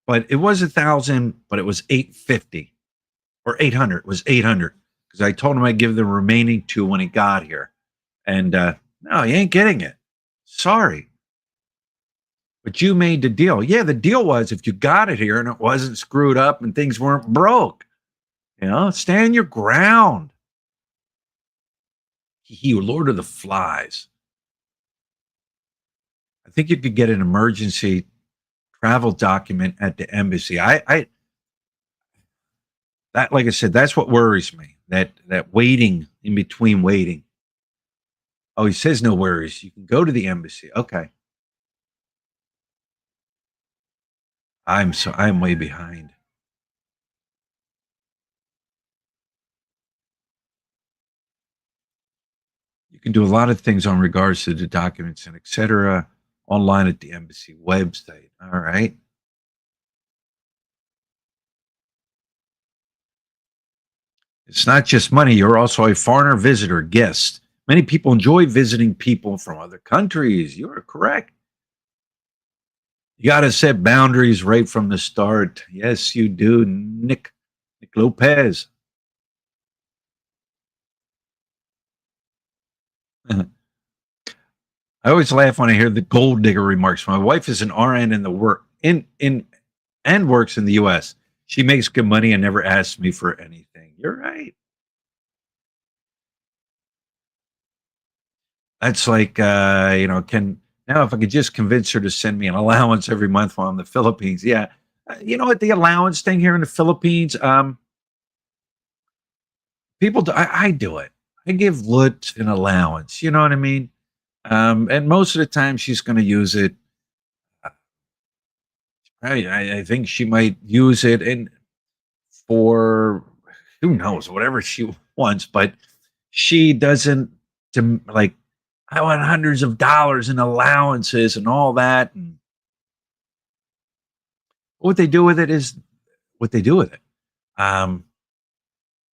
But it was 1,000, but it was 850 or 800. It was 800 because I told him I'd give the remaining two when he got here. And no, you ain't getting it. Sorry. But you made the deal. Yeah, the deal was if you got it here and it wasn't screwed up and things weren't broke, stand your ground. You Lord of the Flies. I think you could get an emergency travel document at the embassy. That, like I said, that's what worries me. That waiting in between waiting. Oh, he says no worries. You can go to the embassy. Okay. I'm way behind. You can do a lot of things on regards to the documents and etc. online at the embassy website. All right. It's not just money. You're also a foreigner visitor guest. Many people enjoy visiting people from other countries. You are correct. You got to set boundaries right from the start. Yes, you do, Nick Lopez. I always laugh when I hear the gold digger remarks. My wife is an RN in the work in and works in the U.S. She makes good money and never asks me for anything. You're right. That's like can now if I could just convince her to send me an allowance every month while I'm in the Philippines. Yeah, you know what the allowance thing here in the Philippines? People do. I do it. I give Lut an allowance. You know what I mean? And most of the time she's going to use it. I think she might use it in for who knows whatever she wants, but she doesn't like. I want hundreds of dollars in allowances and all that. And what they do with it is what they do with it. Like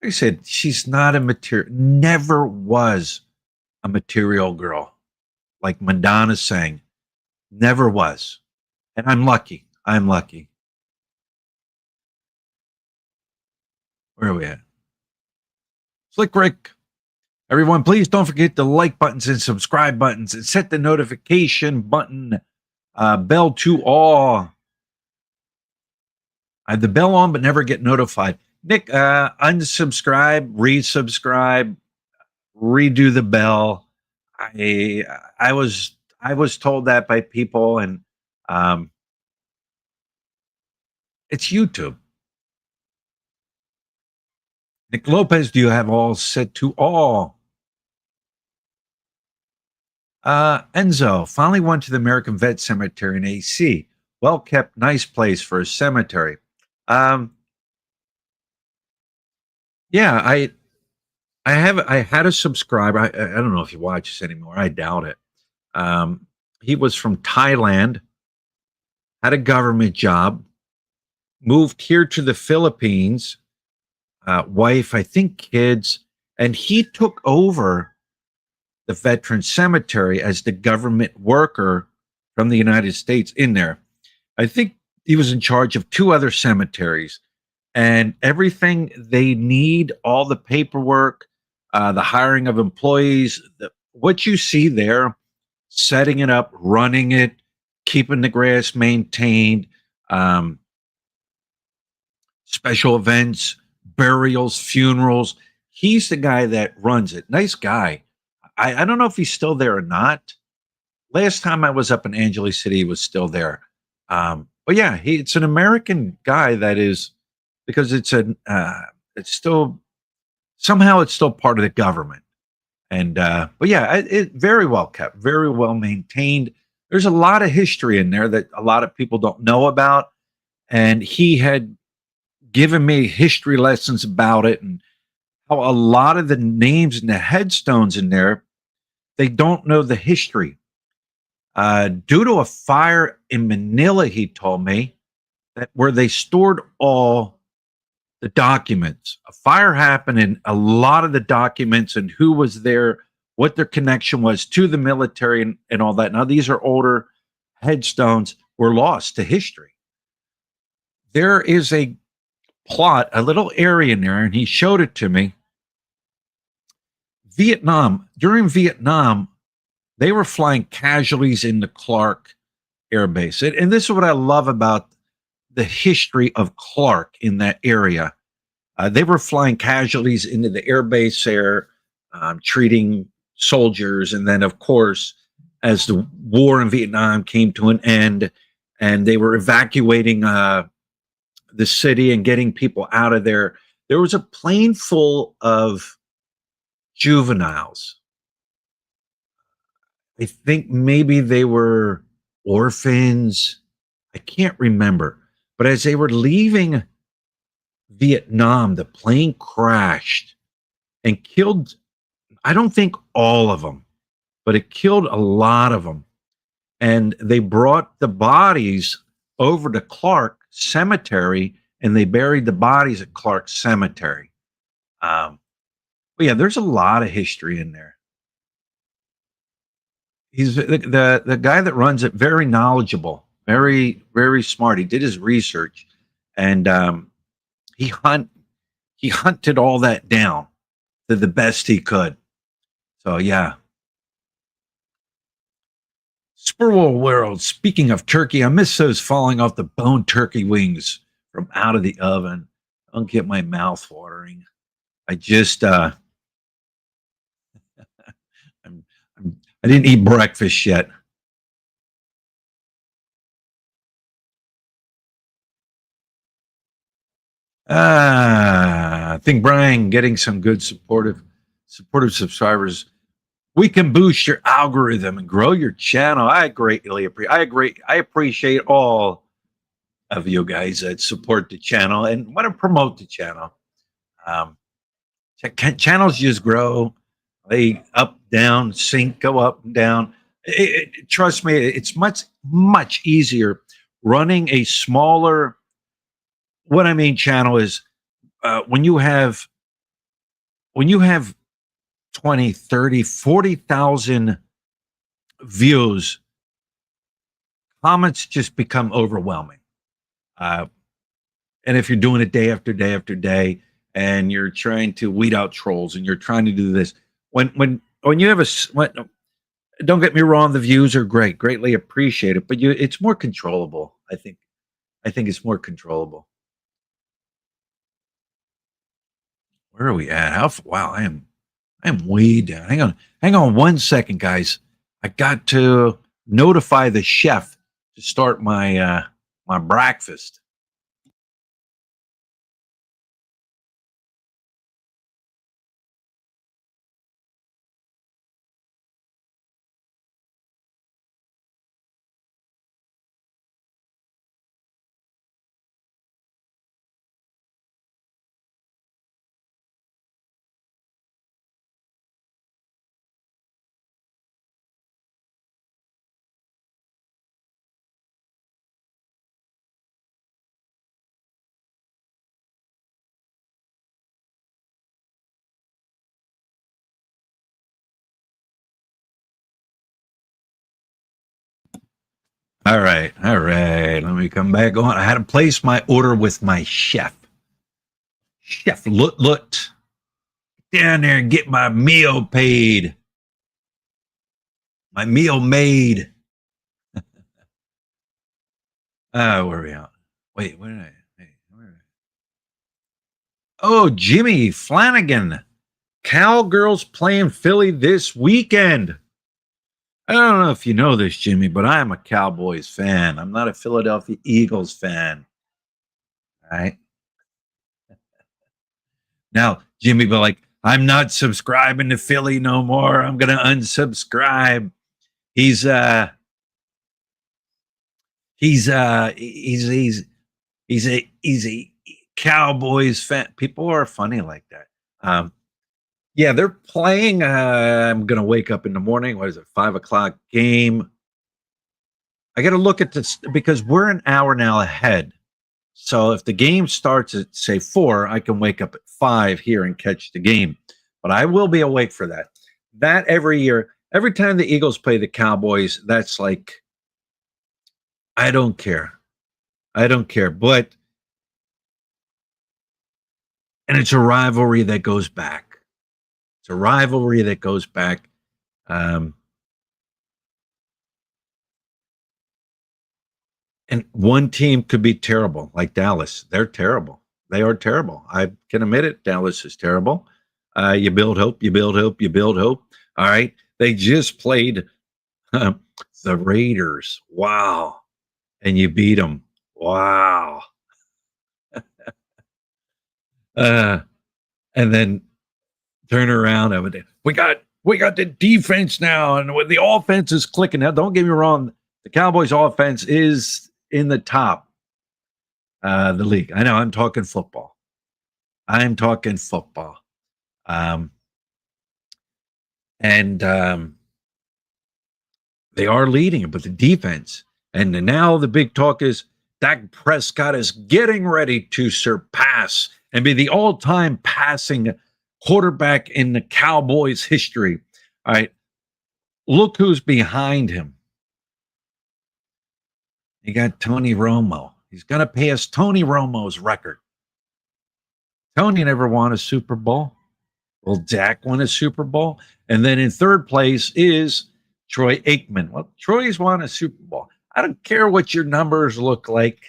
I said, she's not a material, never was a material girl. Like Madonna sang, never was. And I'm lucky. I'm lucky. Where are we at? Slick Rick. Everyone, please don't forget the like buttons and subscribe buttons and set the notification button bell to all. I have the bell on, but never get notified. Nick, unsubscribe, resubscribe, redo the bell. I was told that by people, and um, it's YouTube. Nick Lopez, do you have all set to all? Enzo finally went to the American Vet Cemetery in AC. Well kept, nice place for a cemetery. Um, yeah, I had a subscriber. I don't know if he watches anymore. I doubt it. Um, he was from Thailand, had a government job, moved here to the Philippines, wife, I think kids, and he took over the veteran cemetery as the government worker from the United States in there. I think he was in charge of two other cemeteries and everything they need, all the paperwork, the hiring of employees, what you see there, setting it up, running it, keeping the grass maintained, um, special events, burials, funerals. He's the guy that runs it. Nice guy. I don't know if he's still there or not. Last time I was up in Angeles City, he was still there. But yeah, it's an American guy that is because it's still somehow it's still part of the government. And but yeah, it very well kept, very well maintained. There's a lot of history in there that a lot of people don't know about, and he had given me history lessons about it and how a lot of the names and the headstones in there they don't know the history. Due to a fire in Manila, he told me that where they stored all the documents, a fire happened and a lot of the documents and who was there what their connection was to the military and all that. Now, these are older headstones, were lost to history. There is a plot, a little area in there, and he showed it to me. Vietnam, during Vietnam, they were flying casualties into Clark Air Base. And this is what I love about the history of Clark in that area. They were flying casualties into the air base there, treating soldiers. And then, of course, as the war in Vietnam came to an end and they were evacuating the city and getting people out of there, there was a plane full of juveniles. I think maybe they were orphans. I can't remember. But as they were leaving Vietnam, the plane crashed and killed, I don't think all of them, but it killed a lot of them. And they brought the bodies over to Clark Cemetery and they buried the bodies at Clark Cemetery. But yeah, there's a lot of history in there. He's the guy that runs it, very knowledgeable, very, very smart. He did his research and he hunted all that down to the best he could. So yeah. Squirrel World. Speaking of turkey, I miss those falling off the bone turkey wings from out of the oven. Don't get my mouth watering. I just I didn't eat breakfast yet. I think Brian getting some good supportive subscribers. We can boost your algorithm and grow your channel. I greatly appreciate. I appreciate all of you guys that support the channel and want to promote the channel. Channels just grow. They up, down, sync, go up and down. Trust me, it's much easier running a smaller. What I mean, channel is when you have 20, 30, 40,000 views, comments just become overwhelming. And if you're doing it day after day after day, and you're trying to weed out trolls, and you're trying to do this, when you have don't get me wrong, the views are great, greatly appreciate it, but it's more controllable. I think it's more controllable. Where are we at? Wow, I am way down. Hang on 1 second, guys. I got to notify the chef to start my my breakfast. All right. Let me come back on. I had to place my order with my chef. Chef Lut. Down there and get my meal paid. My meal made. Where are we at? Wait, where did I? Hey, where? Oh, Jimmy Flanagan. Cowgirls playing Philly this weekend. I don't know if you know this, Jimmy, but I am a Cowboys fan. I'm not a Philadelphia Eagles fan. All right. Now, Jimmy, but like, I'm not subscribing to Philly no more. I'm gonna unsubscribe. He's a Cowboys fan. People are funny like that. Yeah, they're playing. I'm gonna wake up in the morning. What is it? 5 o'clock game. I got to look at this because we're an hour now ahead. So if the game starts at say 4, I can wake up at 5 here and catch the game. But I will be awake for that. that every year, every time the Eagles play the Cowboys, that's like, I don't care. I don't care. But, and it's a rivalry that goes back. It's a rivalry that goes back. Um, and one team could be terrible, like Dallas. They're terrible. They are terrible. I can admit it. Dallas is terrible. You build hope, you build hope, you build hope. All right. They just played the Raiders. Wow. And you beat them. Wow. Uh, and then turn around. We got the defense now, and with the offense is clicking. Now, don't get me wrong, the Cowboys' offense is in the top the league. I know I'm talking football. I'm talking football. Um, and they are leading it, but the defense. And now the big talk is Dak Prescott is getting ready to surpass and be the all-time passing quarterback in the Cowboys history. All right. Look who's behind him. You got Tony Romo. He's going to pass Tony Romo's record. Tony never won a Super Bowl. Will Dak win a Super Bowl? And then in third place is Troy Aikman. Well, Troy's won a Super Bowl. I don't care what your numbers look like.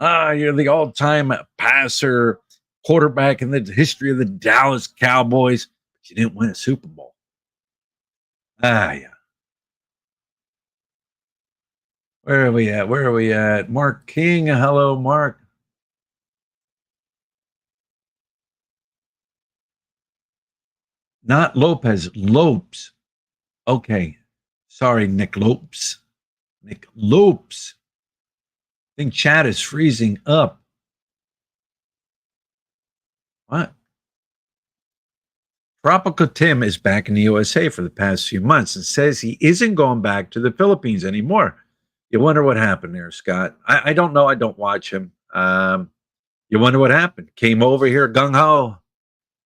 You're the all-time passer quarterback in the history of the Dallas Cowboys, but you didn't win a Super Bowl. Yeah. Where are we at? Where are we at? Mark King. Hello, Mark. Not Lopez. Lopes. Okay. Sorry, Nick Lopes. Nick Lopes. I think chat is freezing up. What? Tropical Tim is back in the USA for the past few months and says he isn't going back to the Philippines anymore. You wonder what happened there, Scott. I don't know. I don't watch him. You wonder what happened. Came over here gung ho.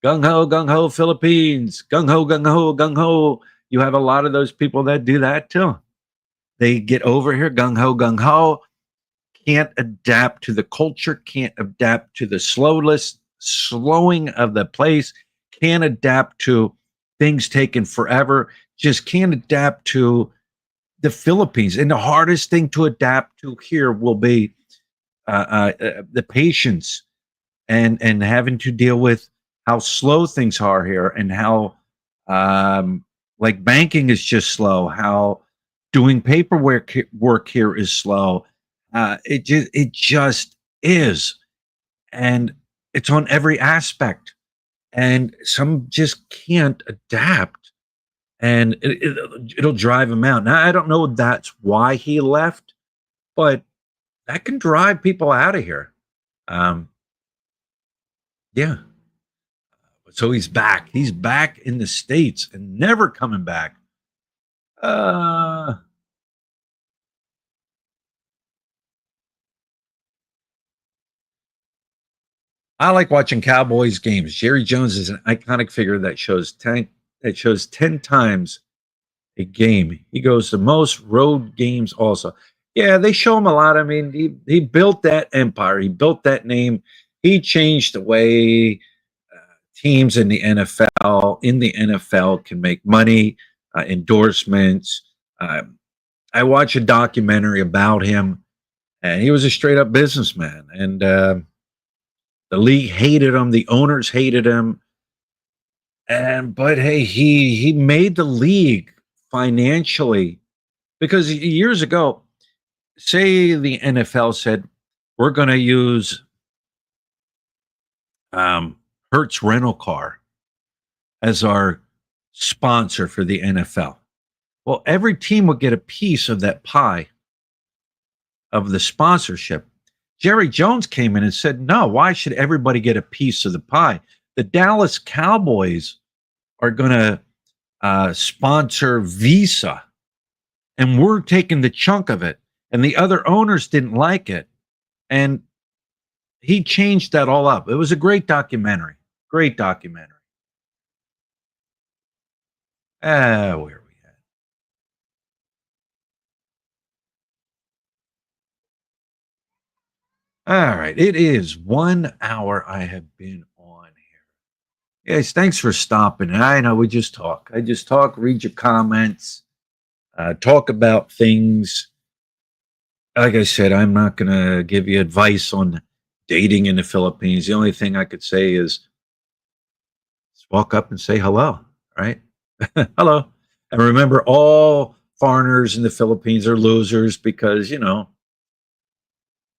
Gung ho, gung ho, Philippines. Gung ho, gung ho, gung ho. You have a lot of those people that do that too. They get over here gung ho, can't adapt to the culture, can't adapt to the slowing of the place, can't adapt to things taking forever, just can't adapt to the Philippines. And the hardest thing to adapt to here will be the patience and having to deal with how slow things are here and how like banking is just slow, how doing paperwork work here is slow. It just is, and it's on every aspect, and some just can't adapt, and it'll drive him out. Now I don't know if that's why he left, but that can drive people out of here. Yeah. So he's back. He's back in the States and never coming back. I like watching Cowboys games. Jerry Jones is an iconic figure that shows 10 times a game. He goes to most road games also. Yeah, they show him a lot. I mean, he built that empire. He built that name. He changed the way teams in the NFL can make money, endorsements. I watched a documentary about him, and he was a straight up businessman. And the league hated him. The owners hated him. But hey, he made the league financially because years ago, say the NFL said we're going to use Hertz Rental Car as our sponsor for the NFL. Well, every team would get a piece of that pie of the sponsorship. Jerry Jones came in and said, no, why should everybody get a piece of the pie? The Dallas Cowboys are going to sponsor Visa, and we're taking the chunk of it. And the other owners didn't like it. And he changed that all up. It was a great documentary. Great documentary. Where are we at? All right. It is 1 hour I have been on here. Yes, thanks for stopping. I know we just talk. I just talk, read your comments, talk about things. Like I said, I'm not going to give you advice on dating in the Philippines. The only thing I could say is just walk up and say hello, right? Hello. And remember, all foreigners in the Philippines are losers because, the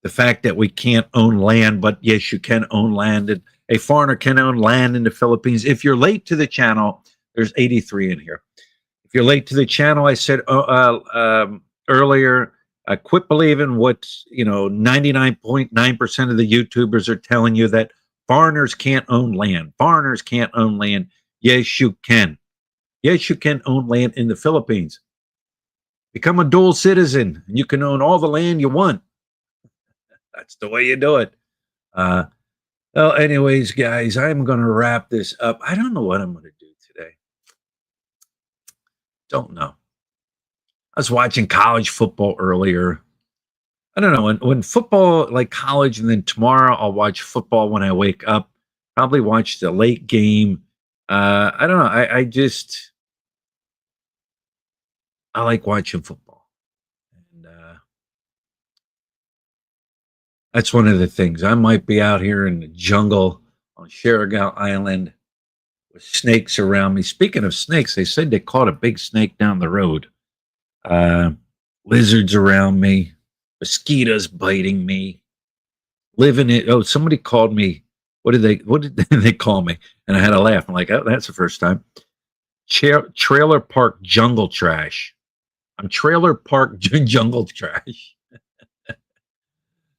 fact that we can't own land, but yes, you can own land. And a foreigner can own land in the Philippines. If you're late to the channel, there's 83 in here. If you're late to the channel, I said earlier, quit believing what 99.9% of the YouTubers are telling you, that foreigners can't own land. Foreigners can't own land. Yes, you can. Yes, you can own land in the Philippines. Become a dual citizen, and you can own all the land you want. That's the way you do it. Uh, well, anyways, guys, I'm going to wrap this up. I don't know what I'm going to do today. Don't know. I was watching college football earlier. I don't know, when football, like college, and then tomorrow I'll watch football when I wake up. Probably watch the late game. I don't know. I like watching football, and that's one of the things. I might be out here in the jungle on Sherigao Island with snakes around me. Speaking of snakes, they said they caught a big snake down the road. Uh, Lizards around me, mosquitoes biting me, living it. Oh, somebody called me. What did they call me? And I had to laugh. I'm like, oh, that's the first time. Trailer park jungle trash. I'm trailer park jungle trash.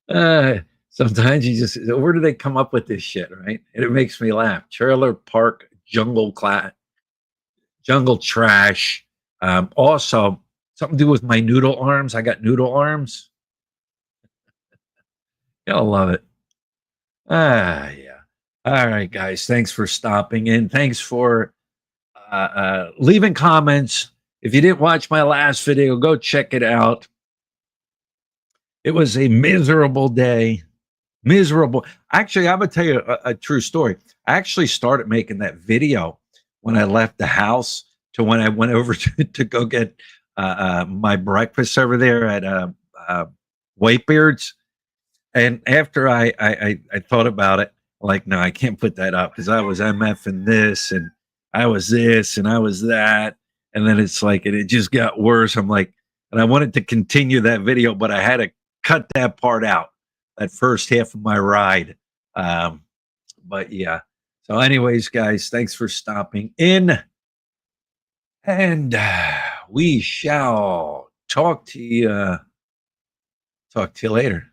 Uh, Sometimes you just, where do they come up with this shit, right? And it makes me laugh. Trailer park jungle trash. Also, something to do with my noodle arms. I got noodle arms. Gotta love it. Yeah. All right, guys. Thanks for stopping in. Thanks for leaving comments. If you didn't watch my last video, go check it out. It was a miserable day. Miserable. Actually, I'm gonna tell you a true story. I actually started making that video when I left the house to when I went over to go get my breakfast over there at Whitebeard's. And after I thought about it, like, no, I can't put that up because I was MFing this, and I was this, and I was that. And then it's like, and it just got worse. I'm like, and I wanted to continue that video, but I had to cut that part out, that first half of my ride. But yeah. So, anyways, guys, thanks for stopping in. And we shall talk to you later.